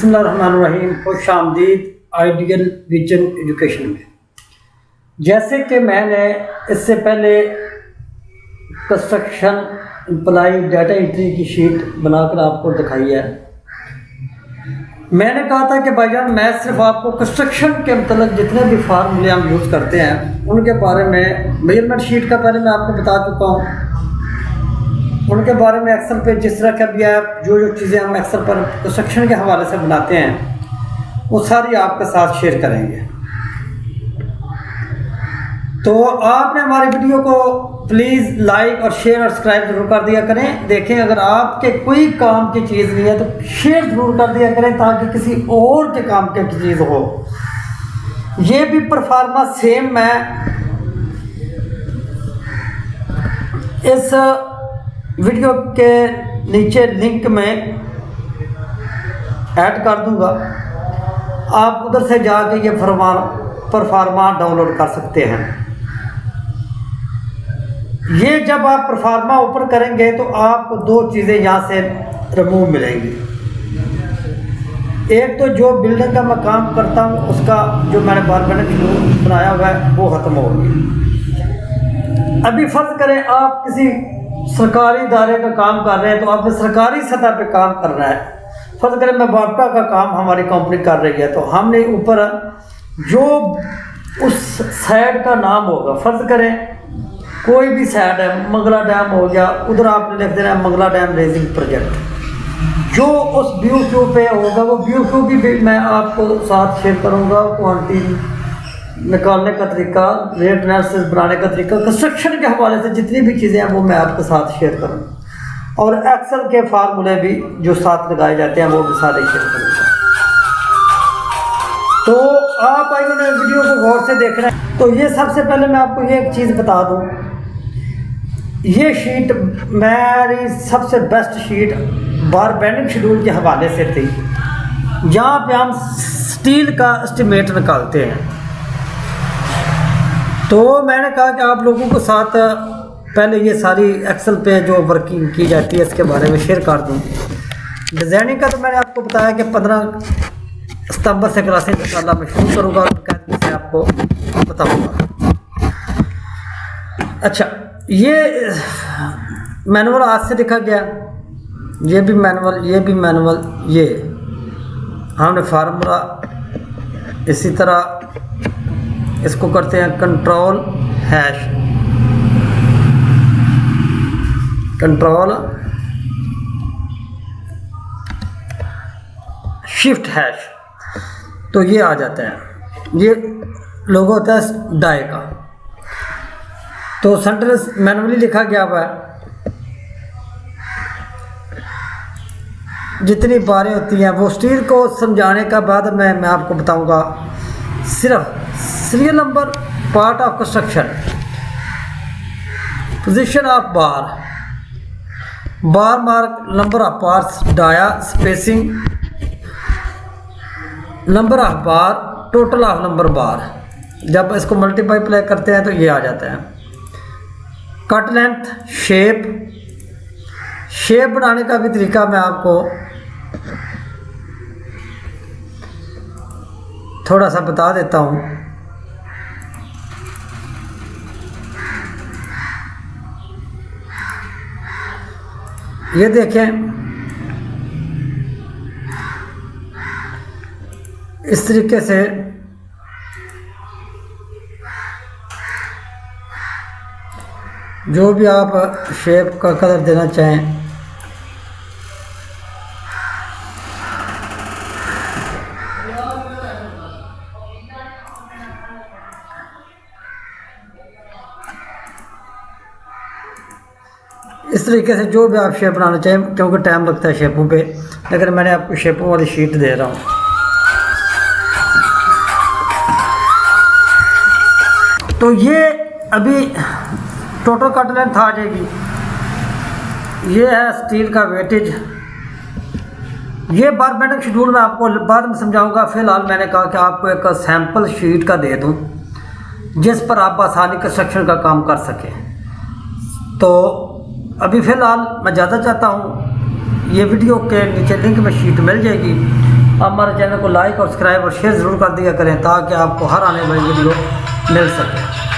बिस्मिल्लाहिर्रहमानिर्रहीम। खुश आमदीद आइडियल विजन एजुकेशन में। जैसे कि मैंने इससे पहले कंस्ट्रक्शन एम्प्लाई डाटा एंट्री की शीट बनाकर आपको दिखाई है। मैंने कहा था कि भाईजान मैं सिर्फ आपको कंस्ट्रक्शन के मतलब जितने भी फार्मूले हम यूज़ करते हैं उनके बारे में मेजरमेंट शीट का पहले मैं आपको बता चुका हूँ, उनके बारे में एक्सेल पे जिस तरह का भी है जो चीज़ें हम एक्सेल पर कंस्ट्रक्शन के हवाले से बनाते हैं वो सारी आपके साथ शेयर करेंगे। तो आपने हमारी वीडियो को प्लीज़ लाइक और शेयर और सब्सक्राइब जरूर कर दिया करें। देखें अगर आपके कोई काम की चीज़ नहीं है तो शेयर ज़रूर कर दिया करें ताकि किसी और के काम की चीज़ हो। ये भी परफॉर्मा सेम मैं इस वीडियो के नीचे लिंक में ऐड कर दूंगा, आप उधर से जाके ये परफॉर्मा डाउनलोड कर सकते हैं। ये जब आप परफॉर्मा ऊपर करेंगे तो आपको दो चीज़ें यहाँ से रिमूव मिलेंगी। एक तो जो बिल्डिंग का मैं काम करता हूँ उसका जो मैंने बारबेंडिंग बनाया हुआ है वो ख़त्म हो गया। अभी फर्ज करें आप किसी सरकारी इदारे का काम कर रहे हैं तो आपने सरकारी सतह पे काम करना है। फर्ज करें मैं बापटा का काम हमारी कंपनी कर रही है तो हमने ऊपर जो उस साइड का नाम होगा, फर्ज करें कोई भी साइड है, मंगला डैम हो गया, उधर आपने लिख देना है मंगला डैम रेजिंग प्रोजेक्ट। जो उस व्यू क्यू पे होगा वो व्यू क्यू भी मैं आपको साथ शेयर करूँगा। क्वांटिटी निकालने का तरीका, रेट एनालिसिस बनाने का तरीका, कंस्ट्रक्शन के हवाले से जितनी भी चीज़ें हैं वो मैं आपके साथ शेयर करूँगा और एक्सेल के फार्मूले भी जो साथ लगाए जाते हैं वो भी सारे शेयर करूँगा। तो आप आइए ना वीडियो को गौर से देख रहे हैं। तो ये सबसे पहले मैं आपको ये एक चीज़ बता दूँ, ये शीट मेरी सबसे बेस्ट शीट बारबेंडिंग शेड्यूल के हवाले से थी, जहाँ पे हम स्टील का एस्टिमेट निकालते हैं। तो मैंने कहा कि आप लोगों को साथ पहले ये सारी एक्सेल पे जो वर्किंग की जाती है इसके बारे में शेयर कर दूँ। डिज़ाइनिंग का तो मैंने आपको बताया कि 15 सितंबर से क्लासें इंशाल्लाह मैं शुरू करूँगा और बाकायदगी से आपको बताऊँगा। अच्छा, ये मैनुअल आज से लिखा गया, ये भी मैनुअल, ये भी मैनुअल। ये हमने फार्मूला इसी तरह इसको करते हैं control hash, control shift hash, तो ये आ जाता है। ये लोगो होता है डाई का। तो सेंटेंस मैनुअली लिखा गया हुआ है, जितनी बारें होती हैं वो स्टील को समझाने का बाद मैं आपको बताऊंगा। सिर्फ serial number, part of construction, position of bar, bar mark, number of parts, dia, spacing, number of bar, total of number bar. जब इसको मल्टीप्लाई करते हैं तो ये आ जाता है। कट लेंथ, शेप बनाने का भी तरीका मैं आपको थोड़ा सा बता देता हूँ। ये देखें, इस तरीके से जो भी आप शेप का कलर देना चाहें इस तरीके से जो भी आप शेप बनाना चाहें, क्योंकि टाइम लगता है शेपों पे, लेकिन मैंने आपको शेपों वाली शीट दे रहा हूँ। तो ये अभी टोटल कट लेंथ आ जाएगी। ये है स्टील का वेटेज। ये बारबेंडिंग शेड्यूल मैं आपको बाद में समझाऊंगा। फिलहाल मैंने कहा कि आपको एक सैंपल शीट का दे दूं जिस पर आप आसानी कंस्ट्रक्शन का काम कर सकें। तो अभी फ़िलहाल मैं ज़्यादा चाहता हूँ ये वीडियो के नीचे लिंक में शीट मिल जाएगी, आप हमारे चैनल को लाइक और सब्सक्राइब और शेयर ज़रूर कर दिया करें ताकि आपको हर आने वाली वीडियो मिल सके।